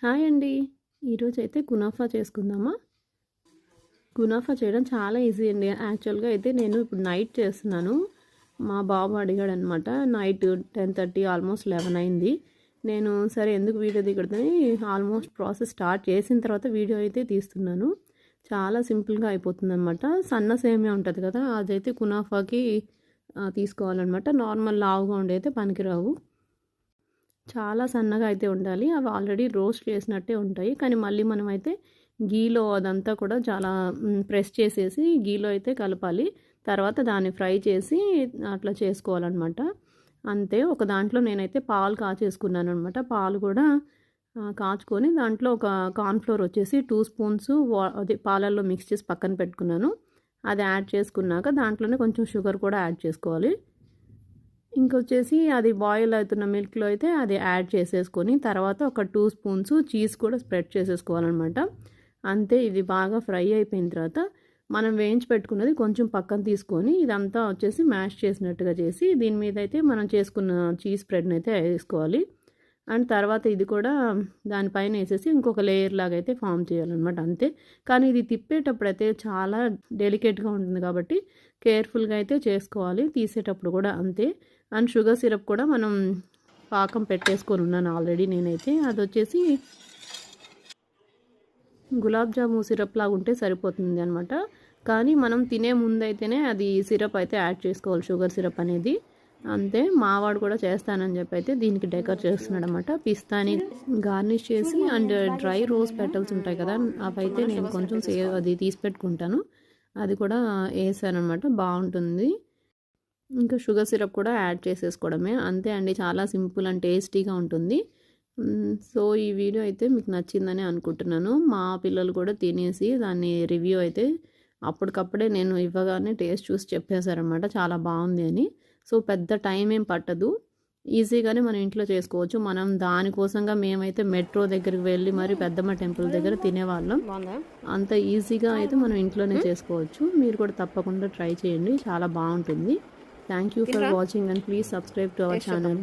Hi అండి. ఈరోజైతే kunafa చేసుకుందామా? కునాఫా చేయడం చాలా ఈజీ అండి. యాక్చువల్‌గా అయితే నేను ఇప్పుడు నైట్ చేస్తున్నాను. మా బాబు అడిగాడనమాట. నైట్ 10:30 ఆల్మోస్ట్ 11 అయింది. నేను సరే ఎందుకు వీడియో దిగడదని ఆల్మోస్ట్ ప్రాసెస్ స్టార్ట్ చేసిన తర్వాత వీడియో అయితే తీస్తున్నాను. చాలా సింపుల్‌గా అయిపోతుందనమాట. సన్న సేమియా ఉంటది కదా! అదైతే కునాఫాకి తీసుకోవాలనమాట. నార్మల్ లావుగా ఉండేవైతే పనికిరావు. చాలా సన్నగా అయితే ఉండాలి. అవి ఆల్రెడీ రోస్ట్ చేసినట్టే ఉంటాయి. కానీ మళ్ళీ మనమైతే గీలో అదంతా కూడా చాలా ప్రెస్ చేసేసి గీలో అయితే కలపాలి. తర్వాత దాన్ని ఫ్రై చేసి అట్లా చేసుకోవాలనమాట. అంతే. ఒక దాంట్లో నేనైతే పాలు కాచేసుకున్నాననమాట. పాలు కూడా కాచుకొని దాంట్లో ఒక కార్న్ ఫ్లోర్ వచ్చేసి 2 స్పూన్స్ అదే పాలల్లో మిక్స్ చేసి పక్కన పెట్టుకున్నాను. అది యాడ్ చేసుకున్నాక దాంట్లోనే కొంచెం షుగర్ కూడా యాడ్ చేసుకోవాలి. ఇంకొచ్చేసి అది బాయిల్ అవుతున్న మిల్క్‌లో అయితే అది యాడ్ చేసేసుకొని తర్వాత ఒక 2 స్పూన్స్ చీజ్ కూడా స్ప్రెడ్ చేసేసుకోవాలనమాట. అంతే. ఇది బాగా ఫ్రై అయిపోయిన తర్వాత మనం వేయించి పెట్టుకున్నది కొంచెం పక్కన తీసుకొని ఇదంతా వచ్చేసి మ్యాష్ చేసినట్టుగా చేసి దీని మీద అయితే మనం చేసుకున్న చీజ్ స్ప్రెడ్‌నైతే ఏసుకోవాలి. అండ్ తర్వాత ఇది కూడా దానిపైన ఏసేసి ఇంకొక లేయర్ లాగా అయితే ఫార్మ్ చేయాలనమాట అంతే. కానీ ఇది తిప్పేటప్పుడైతే చాలా డెలికేట్‌గా ఉంటుంది కాబట్టి కేర్‌ఫుల్‌గా అయితే చేసుకోవాలి. తీసేటప్పుడు కూడా అంతే. అండ్ షుగర్ సిరప్ కూడా మనం పాకం పెట్టేసుకొని ఉన్నాను ఆల్రెడీ నేనైతే. అదొచ్చేసి గులాబ్ జాము సిరప్ లాగా ఉంటే సరిపోతుంది అనమాట. కానీ మనం తినే ముందైతేనే అది సిరప్ అయితే యాడ్ చేసుకోవాలి, షుగర్ సిరప్ అనేది. అంతే. మావాడు కూడా చేస్తానని చెప్పి అయితే దీనికి డెకర్ చేస్తున్నాడు అనమాట. పిస్తాని గార్నిష్ చేసి అండ్ డ్రై రోజ్ పెటల్స్ ఉంటాయి కదా, అవైతే నేను కొంచెం అది తీసి పెట్టుకుంటాను. అది కూడా వేసానమాట. బాగుంటుంది. ఇంకా షుగర్ సిరప్ కూడా యాడ్ చేసేసుకోవడమే. అంతే అండి. చాలా సింపుల్ అండ్ టేస్టీగా ఉంటుంది. సో ఈ వీడియో అయితే మీకు నచ్చిందని అనుకుంటున్నాను. మా పిల్లలు కూడా తినేసి దాన్ని రివ్యూ అయితే అప్పటికప్పుడే నేను ఇవ్వగానే టేస్ట్ చూసి చెప్పేశారనమాట చాలా బాగుంది అని. సో పెద్ద టైం ఏం పట్టదు. ఈజీగానే మనం ఇంట్లో చేసుకోవచ్చు. మనం దానికోసంగా మేమైతే మెట్రో దగ్గరికి వెళ్ళి మరి పెద్దమ్మ టెంపుల్ దగ్గర తినేవాళ్ళం. అంత ఈజీగా అయితే మనం ఇంట్లోనే చేసుకోవచ్చు. మీరు కూడా తప్పకుండా ట్రై చేయండి. చాలా బాగుంటుంది. Thank you for watching and please subscribe to our channel.